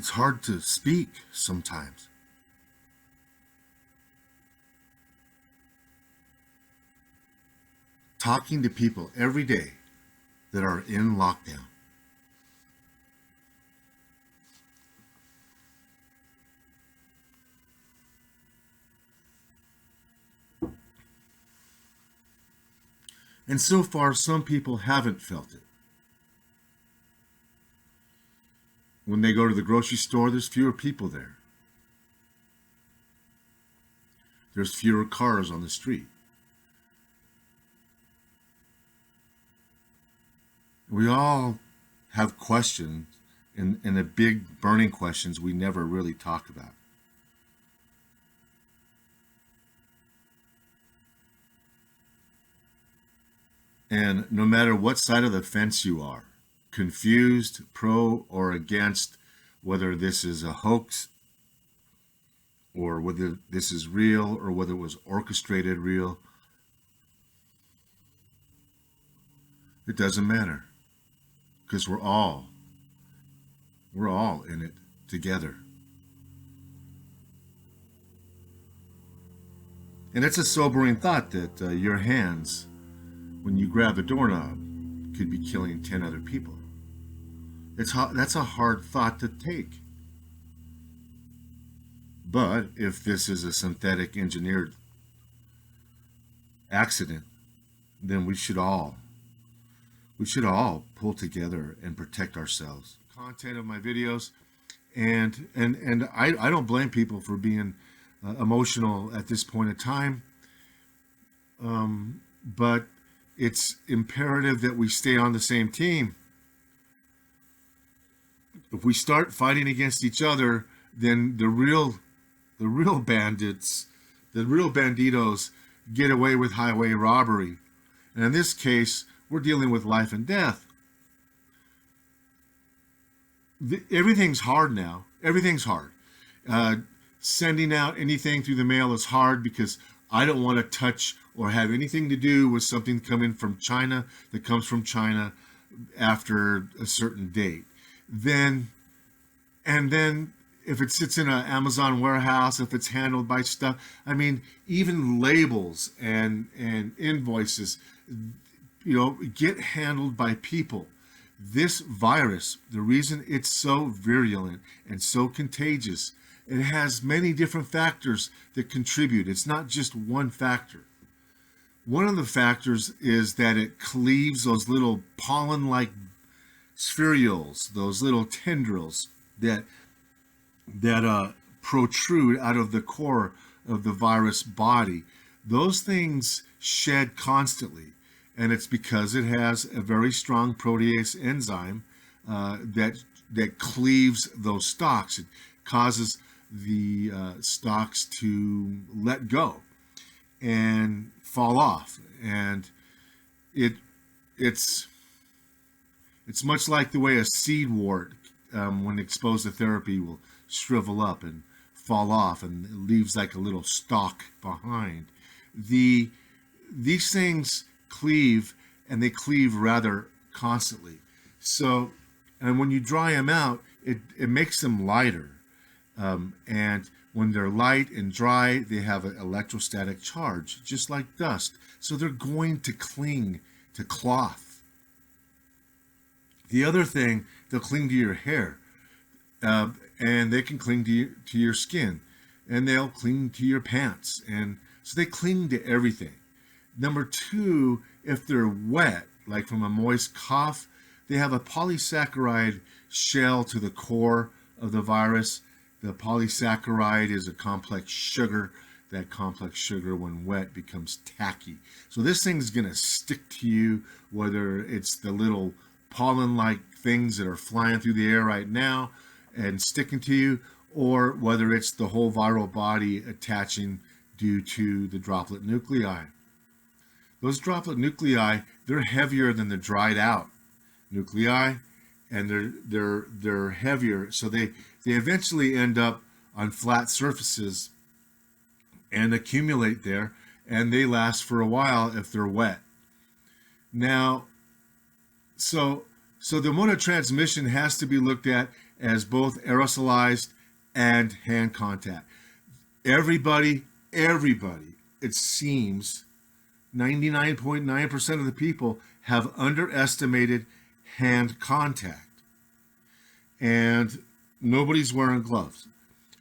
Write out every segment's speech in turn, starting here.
It's hard to speak sometimes. Talking to people every day that are in lockdown. And so far, some people haven't felt it. When they go to the grocery store, there's fewer people there. There's fewer cars on the street. We all have questions, and the big burning questions we never really talk about. And no matter what side of the fence you are, confused, pro or against, whether this is a hoax or whether this is real or whether it was orchestrated real, it doesn't matter, because we're all in it together. And it's a sobering thought that your hands, when you grab the doorknob, could be killing 10 other people. That's a hard thought to take. But if this is a synthetic engineered accident, then we should all pull together and protect ourselves. Content of my videos, and I don't blame people for being emotional at this point in time, but it's imperative that we stay on the same team. If we start fighting against each other, then the real bandits, the real banditos, get away with highway robbery. And in this case, we're dealing with life and death. Everything's hard now. Everything's hard. Sending out anything through the mail is hard because I don't want to touch or have anything to do with something coming from China that comes from China after a certain date. Then if it sits in an Amazon warehouse, if it's handled by stuff, I mean, even labels and invoices, get handled by people. This virus, the reason it's so virulent and so contagious, it has many different factors that contribute. It's not just one factor. One of the factors is that it cleaves those little pollen-like spherules, those little tendrils that protrude out of the core of the virus body. Those things shed constantly, and it's because it has a very strong protease enzyme that cleaves those stalks. It causes the stalks to let go and fall off, and it's much like the way a seed wart, when exposed to therapy, will shrivel up and fall off and it leaves like a little stalk behind. These things cleave, and they cleave rather constantly. So, and when you dry them out, it makes them lighter. And when they're light and dry, they have an electrostatic charge, just like dust. So they're going to cling to cloth. The other thing, they'll cling to your hair, and they can cling to your skin, and they'll cling to your pants, and so they cling to everything. Number two, if they're wet, like from a moist cough, they have a polysaccharide shell to the core of the virus. The polysaccharide is a complex sugar. That complex sugar, when wet, becomes tacky. So this thing's going to stick to you, whether it's the little pollen-like things that are flying through the air right now and sticking to you, or whether it's the whole viral body attaching due to the droplet nuclei. Those droplet nuclei, they're heavier than the dried out nuclei, and they're heavier, so they eventually end up on flat surfaces and accumulate there, and they last for a while if they're wet. Now, so So the mode of transmission has to be looked at as both aerosolized and hand contact. Everybody, it seems 99.9% of the people have underestimated hand contact. And nobody's wearing gloves.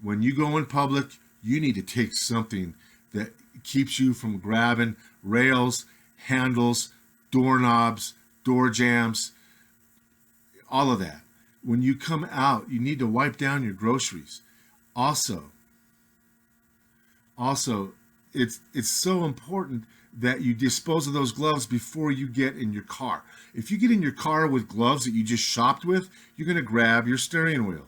When you go in public, you need to take something that keeps you from grabbing rails, handles, doorknobs, door jambs, all of that. When you come out, you need to wipe down your groceries. Also, it's so important that you dispose of those gloves before you get in your car. If you get in your car with gloves that you just shopped with, you're going to grab your steering wheel.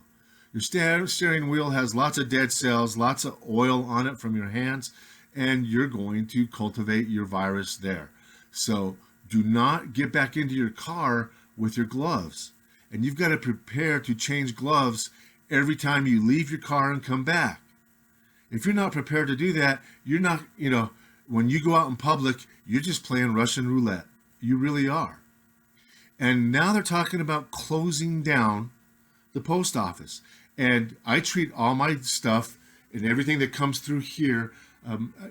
Your steering wheel has lots of dead cells, lots of oil on it from your hands, and you're going to cultivate your virus there. So do not get back into your car with your gloves. And you've got to prepare to change gloves every time you leave your car and come back. If you're not prepared to do that, you're not, when you go out in public, you're just playing Russian roulette. You really are. And now they're talking about closing down the post office. And I treat all my stuff and everything that comes through here.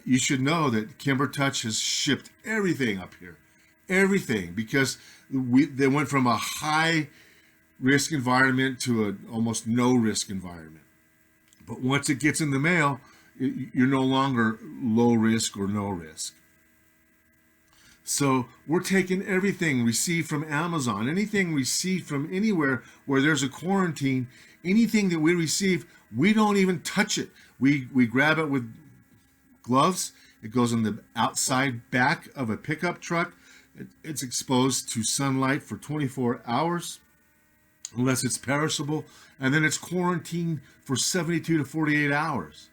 You should know that Kimber Touch has shipped everything up here. Everything. Because they went from a high risk environment to an almost no risk environment. But once it gets in the mail, you're no longer low risk or no risk. So we're taking everything received from Amazon, anything received from anywhere where there's a quarantine, anything that we receive, we don't even touch it. We grab it with gloves. It goes on the outside back of a pickup truck. It's exposed to sunlight for 24 hours, unless it's perishable, and then it's quarantined for 72 to 48 hours.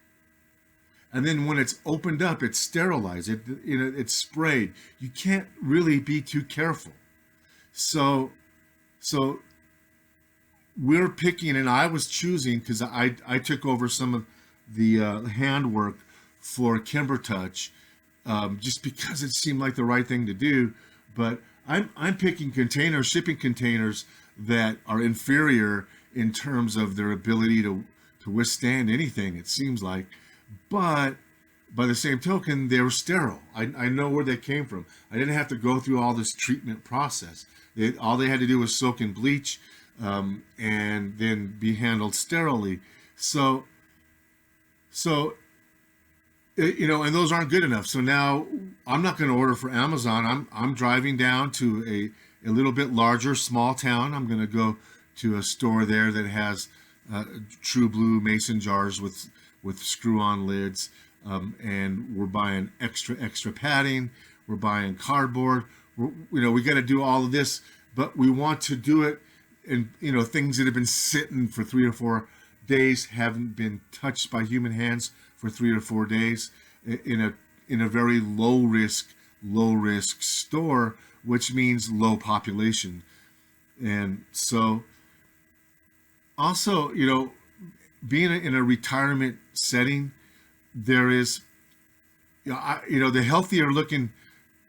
And then when it's opened up, it's sterilized. It's sprayed. You can't really be too careful. So we're picking, and I was choosing because I took over some of the handwork for Kimber Touch, just because it seemed like the right thing to do. But I'm picking shipping containers that are inferior in terms of their ability to withstand anything, it seems like. But by the same token, they were sterile. I know where they came from. I didn't have to go through all this treatment process. All they had to do was soak in bleach and then be handled sterilely. So and those aren't good enough. So now I'm not going to order for Amazon. I'm driving down to a little bit larger, small town. I'm going to go to a store there that has true blue mason jars with screw-on lids, and we're buying extra padding. We're buying cardboard. We got to do all of this, but we want to do it in things that have been sitting for 3 or 4 days, haven't been touched by human hands for 3 or 4 days, in a very low risk store, which means low population. And so also, being in a retirement setting, there is, the healthier looking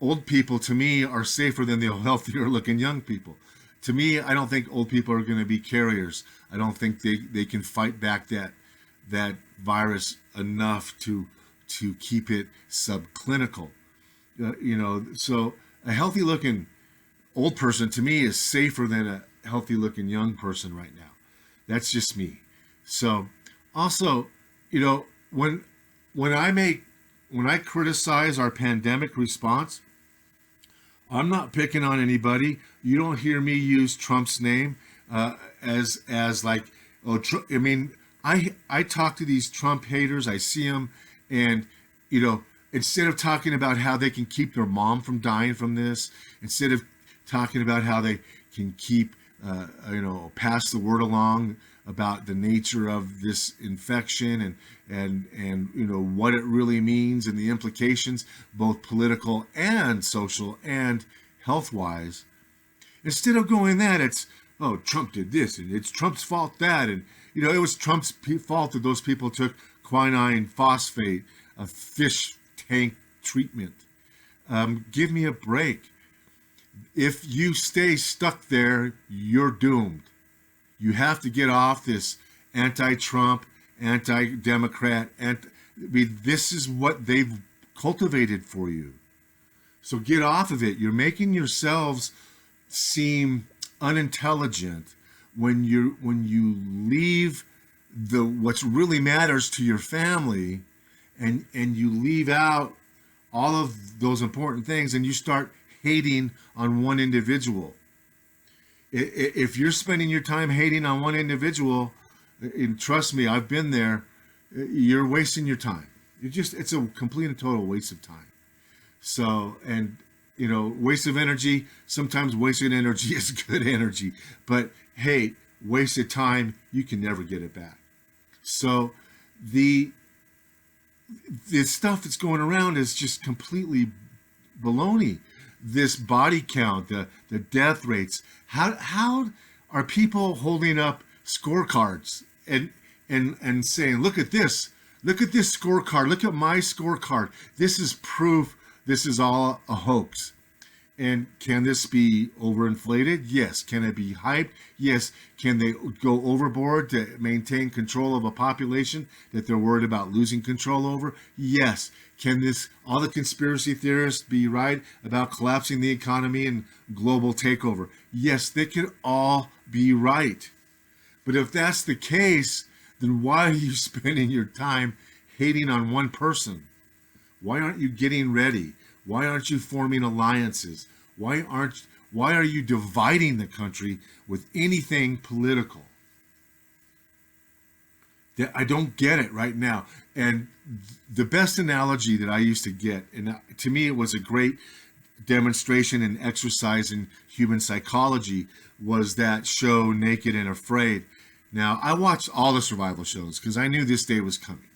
old people, to me, are safer than the healthier looking young people. To me, I don't think old people are going to be carriers. I don't think they can fight back that virus enough to keep it subclinical. So a healthy looking old person, to me, is safer than a healthy looking young person right now. That's just me. So also, when I criticize our pandemic response, I'm not picking on anybody. You don't hear me use Trump's name as like, oh, I mean, I talk to these Trump haters. I see them, and instead of talking about how they can keep their mom from dying from this, instead of talking about how they can keep pass the word along about the nature of this infection and what it really means and the implications, both political and social and health-wise. Instead of going that, it's, oh, Trump did this and it's Trump's fault that, and it was Trump's fault that those people took quinine phosphate, a fish tank treatment. Give me a break. If you stay stuck there, you're doomed. You have to get off this anti-Trump, anti-Democrat, this is what they've cultivated for you. So get off of it. You're making yourselves seem unintelligent when you leave the what really matters to your family, and you leave out all of those important things, and you start hating on one individual. If you're spending your time hating on one individual, and trust me, I've been there, you're wasting your time. It's a complete and total waste of time. So, and waste of energy, sometimes wasted energy is good energy, but hey, wasted time, you can never get it back. So the stuff that's going around is just completely baloney. This body count, the death rates, how are people holding up scorecards and saying, look at this scorecard, look at my scorecard, this is proof this is all a hoax? And can this be overinflated? Yes. Can it be hyped? Yes. Can they go overboard to maintain control of a population that they're worried about losing control over? Yes. Can all the conspiracy theorists be right about collapsing the economy and global takeover? Yes, they could all be right. But if that's the case, then why are you spending your time hating on one person? Why aren't you getting ready? Why aren't you forming alliances? Why are you dividing the country with anything political? I don't get it right now. And the best analogy that I used to get, and to me it was a great demonstration and exercise in human psychology, was that show Naked and Afraid. Now, I watched all the survival shows because I knew this day was coming.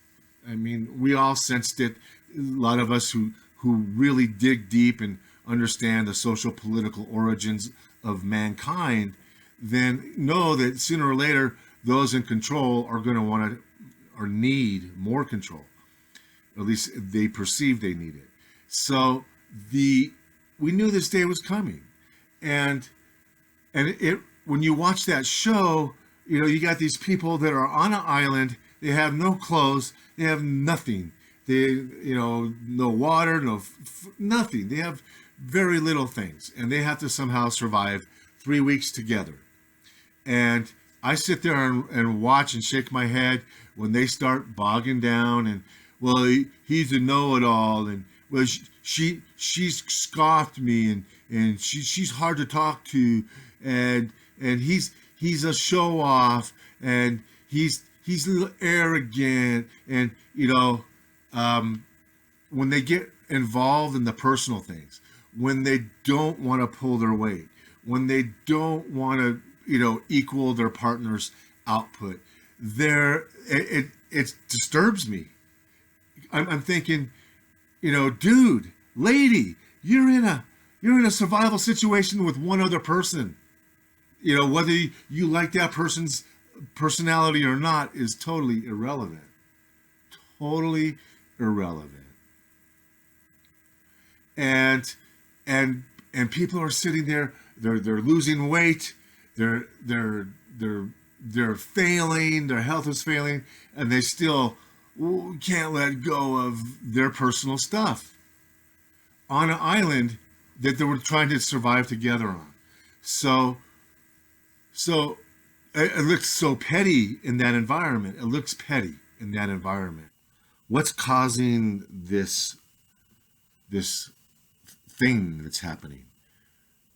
I mean, we all sensed it. A lot of us who really dig deep and understand the social political origins of mankind then know that sooner or later those in control are going to want to or need more control. At least they perceive they need it. So we knew this day was coming, and when you watch that show, you got these people that are on an island. They have no clothes. They have nothing. They, no water, nothing. They have very little things, and they have to somehow survive 3 weeks together. And I sit there and watch and shake my head when they start bogging down and, well, he's a know-it-all, and, well, she's scoffed me, and she's hard to talk to, and he's a show-off, and he's a little arrogant, and when they get involved in the personal things, when they don't want to pull their weight, when they don't want to equal their partner's output, it disturbs me. I'm thinking, dude, lady, you're in a survival situation with one other person. Whether you like that person's personality or not is totally irrelevant. Totally irrelevant. And people are sitting there, they're losing weight, they're failing, their health is failing, and they still can't let go of their personal stuff on an island that they were trying to survive together on. So it looks so petty in that environment. It looks petty in that environment. What's causing this thing that's happening?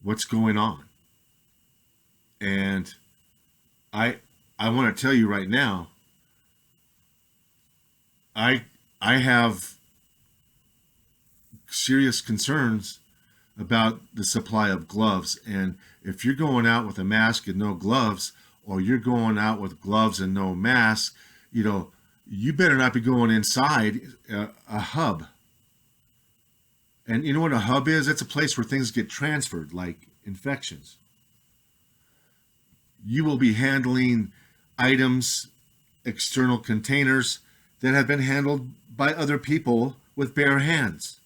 What's going on? And I want to tell you right now, I have serious concerns about the supply of gloves. And if you're going out with a mask and no gloves, or you're going out with gloves and no mask, you better not be going inside a hub. And you know what a hub is? It's a place where things get transferred, like infections. You will be handling items, external containers that have been handled by other people with bare hands.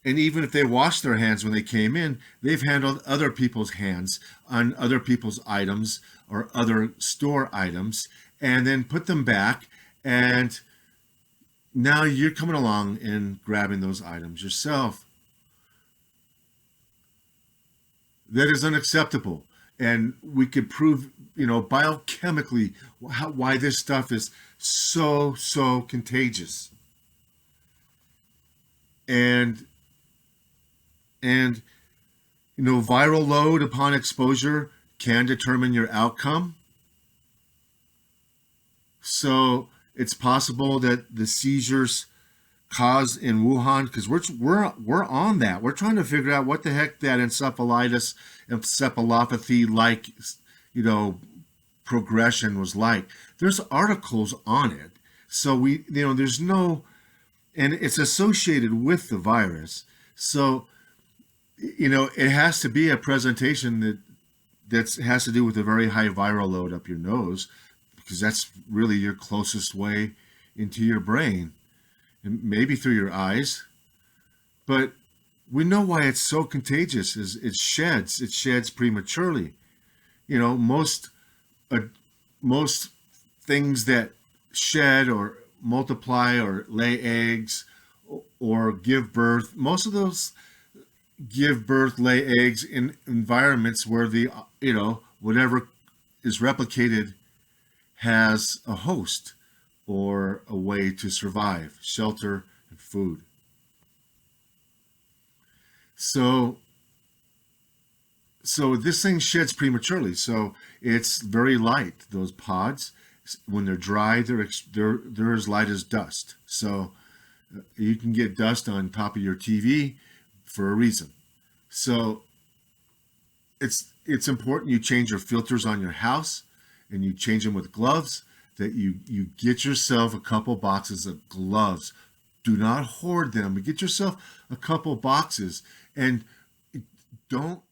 And even if they wash their hands when they came in, they've handled other people's hands on other people's items or other store items and then put them back. And now you're coming along and grabbing those items yourself. That is unacceptable. And we could prove, biochemically why this stuff is so contagious. And and viral load upon exposure can determine your outcome. So it's possible that the seizures caused in Wuhan, because we're on that. We're trying to figure out what the heck that encephalopathy like, progression was like. There's articles on it. So there's no, and it's associated with the virus. So, it has to be a presentation that has to do with a very high viral load up your nose, because that's really your closest way into your brain, and maybe through your eyes. But we know why it's so contagious. Is it sheds prematurely. Most things that shed or multiply or lay eggs or give birth, most of those give birth, lay eggs in environments where the whatever is replicated has a host or a way to survive, shelter and food. So this thing sheds prematurely. So it's very light. Those pods, when they're dry, they're as light as dust. So you can get dust on top of your TV for a reason. So it's important you change your filters on your house, and you change them with gloves, that you get yourself a couple boxes of gloves. Do not hoard them, but get yourself a couple boxes, and don't